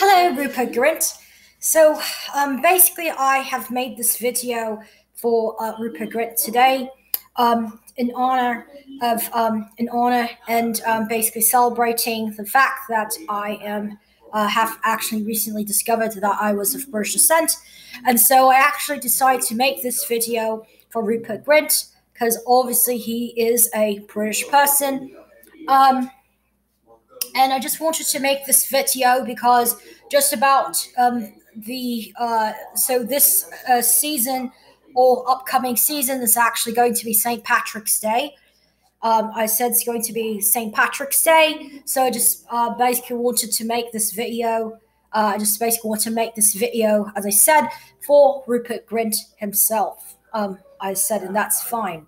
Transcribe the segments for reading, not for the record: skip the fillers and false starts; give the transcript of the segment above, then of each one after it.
Hello, Rupert Grint. So, basically, I have made this video for Rupert Grint today, in honor and basically celebrating the fact that I am have actually recently discovered that I was of British descent, and so I actually decided to make this video for Rupert Grint because obviously he is a British person. And I just wanted to make this video because just about this season or upcoming season is actually going to be St. Patrick's Day. I said it's going to be St. Patrick's Day, so I just basically wanted to make this video. I just basically want to make this video, as I said, for Rupert Grint himself. I said, and that's fine.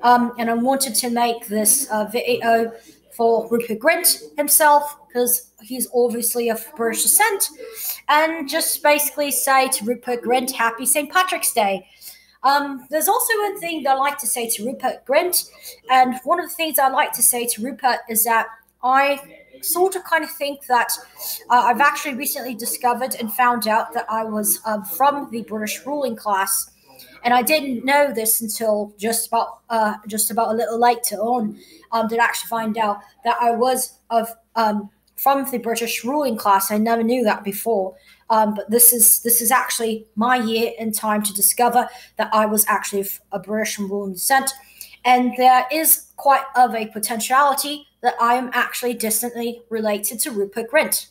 And I wanted to make this video for Rupert Grint himself, because he's obviously of British descent, and just basically say to Rupert Grint, Happy St. Patrick's Day. There's also one thing that I like to say to Rupert Grint, and one of the things I like to say to Rupert is that I sort of kind of think that I've actually recently discovered and found out that I was from the British ruling class. And I didn't know this until just about a little later on. Did actually find out that I was from the British ruling class. I never knew that before. But this is actually my year in time to discover that I was actually a British ruling descent, and there is quite of a potentiality that I am actually distantly related to Rupert Grint,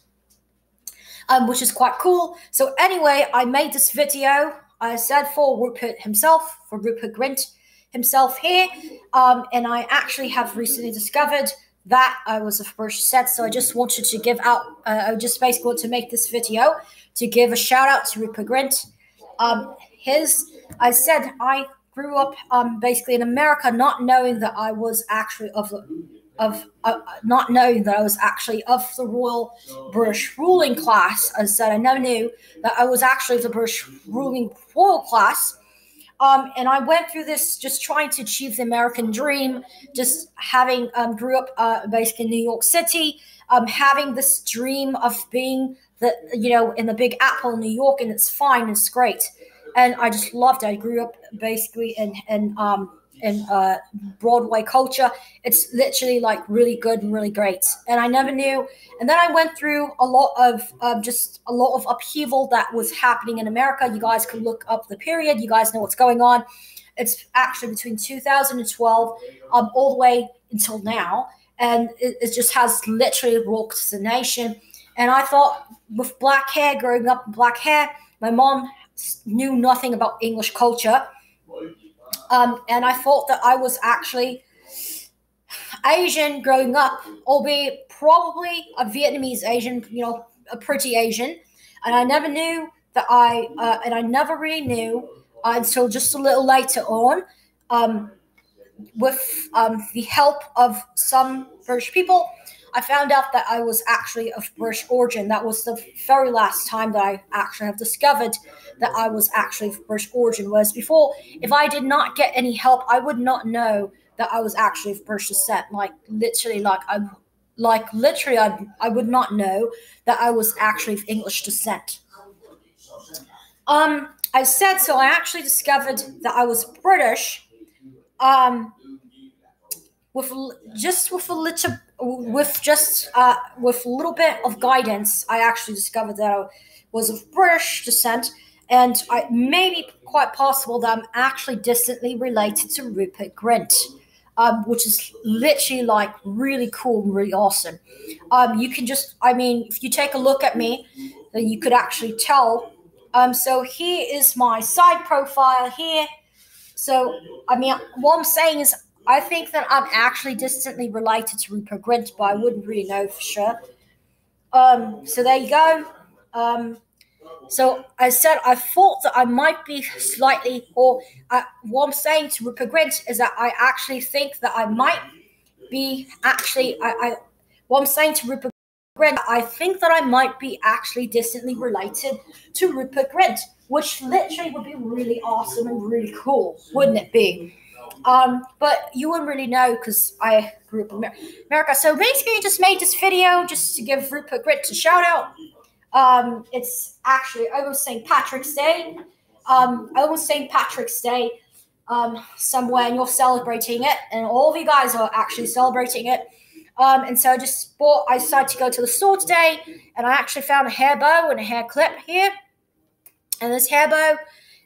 which is quite cool. So anyway, I made this video. I said for Rupert himself, for Rupert Grint himself here, and I actually have recently discovered that I was a British descent. So I just wanted to give out, I just basically want to make this video to give a shout out to Rupert Grint. I said I grew up basically in America, not knowing that I was actually of the royal British ruling class. As I said, I never knew that I was actually of the British ruling royal class. And I went through this just trying to achieve the American dream, just having grew up basically in New York City, having this dream of being in the Big Apple in New York, and it's fine, it's great, and I just loved it. I grew up basically in Broadway culture. It's literally like really good and really great, and I never knew. And then I went through a lot of upheaval that was happening in America. You guys can look up the period. You guys know what's going on. It's actually between 2012 all the way until now, and it just has literally rocked the nation. And I thought, with black hair, growing up with black hair, my mom knew nothing about English culture. And I thought that I was actually Asian growing up, albeit probably a Vietnamese Asian, a pretty Asian. And I never knew that and I never really knew until just a little later on, with the help of some British people, I found out that I was actually of British origin. That was the very last time that I actually have discovered that I was actually of British origin. Whereas before, if I did not get any help, I would not know that I was actually of British descent. I would not know that I was actually of English descent. I said so. I actually discovered that I was British. With a little bit of guidance, I actually discovered that I was of British descent, and it may be quite possible that I'm actually distantly related to Rupert Grint, which is literally like really cool and really awesome. You can just, if you take a look at me, then you could actually tell. So here is my side profile here. So, what I'm saying is, I think that I'm actually distantly related to Rupert Grint, but I wouldn't really know for sure. So there you go. So I said I thought that I might be slightly, what I'm saying to Rupert Grint is that I actually think that I might be actually, what I'm saying to Rupert Grint, I think that I might be actually distantly related to Rupert Grint, which literally would be really awesome and really cool, wouldn't it be? But you wouldn't really know because I grew up in America. So basically, I just made this video just to give Rupert Grint a shout out. It's actually almost St. Patrick's Day. Almost St. Patrick's Day. Somewhere, and you're celebrating it, and all of you guys are actually celebrating it. And so I decided to go to the store today, and I actually found a hair bow and a hair clip here. And this hair bow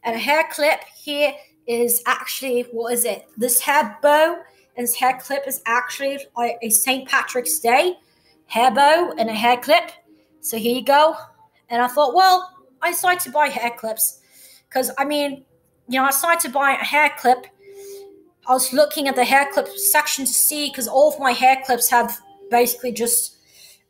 and a hair clip here is actually, what is it? This hair bow and this hair clip is actually like a St. Patrick's Day hair bow and a hair clip. So here you go. And I thought, well, I decided to buy hair clips because, I decided to buy a hair clip. I was looking at the hair clip section to see, because all of my hair clips have basically just,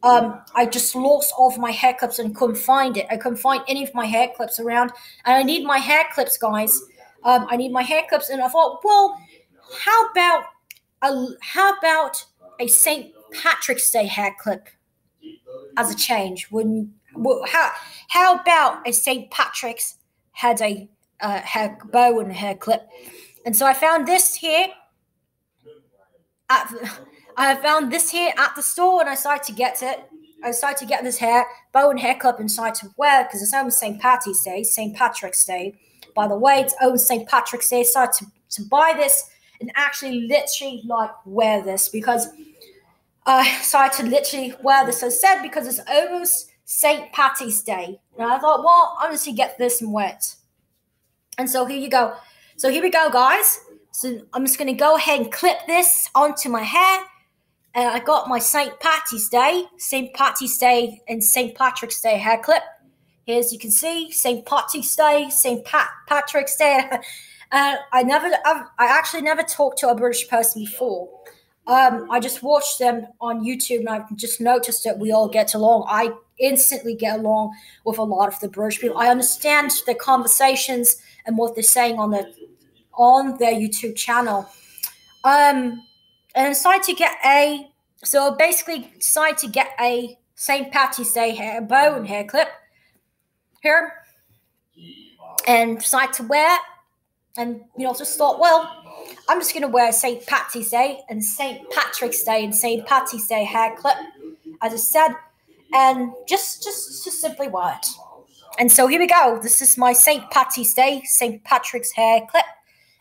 I just lost all of my hair clips and couldn't find it. I couldn't find any of my hair clips around, and I need my hair clips, guys. I need my hair clips, and I thought, well, how about a St. Patrick's Day hair clip as a change? How about a St. Patrick's had a hair bow and a hair clip? And so I found this here at the store, and I decided to get it. I decided to get this hair bow and hair clip and decided to wear, because it's almost St. Patrick's Day. By the way, it's almost St. Patrick's Day. I decided to buy this and actually literally wear this, because I decided to literally wear this, as I said, because it's almost St. Patty's Day. And I thought, well, I'm just going to get this and wear it. And so here you go. So here we go, guys. So I'm just going to go ahead and clip this onto my hair. And I got my St. Patty's Day and St. Patrick's Day hair clip. Here, as you can see, St. Patty's Day, St. Patrick's Day. I actually never talked to a British person before. I just watched them on YouTube, and I've just noticed that we all get along. I instantly get along with a lot of the British people. I understand their conversations and what they're saying on their YouTube channel. And I decided to get a St. Patty's Day hair bow and hair clip here, and decided to wear it. And just thought, well, I'm just going to wear St. Patty's Day and St. Patrick's Day and St. Patty's Day hair clip, as I said, and just simply wear it. And so here we go. This is my St. Patty's Day, St. Patrick's hair clip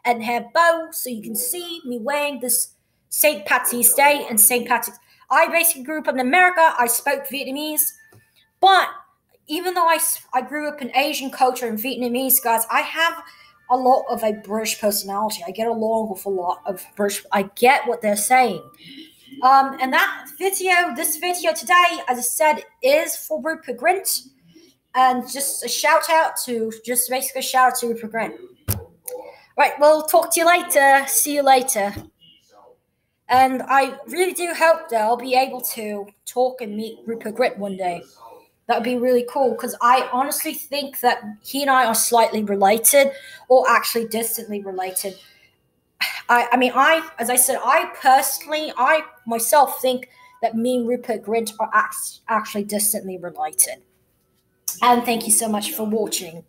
and hair bow. So you can see me wearing this St. Patty's Day and St. Patrick's. I basically grew up in America. I spoke Vietnamese, but even though I grew up in Asian culture and Vietnamese, guys, I have a lot of a British personality. I get along with a lot of British. I get what they're saying. And this video today, as I said, is for Rupert Grint. And just basically a shout out to Rupert Grint. Right, well, talk to you later. See you later. And I really do hope that I'll be able to talk and meet Rupert Grint one day. That would be really cool, because I honestly think that he and I are slightly related, or actually distantly related. As I said, I myself think that me and Rupert Grint are actually distantly related. And thank you so much for watching.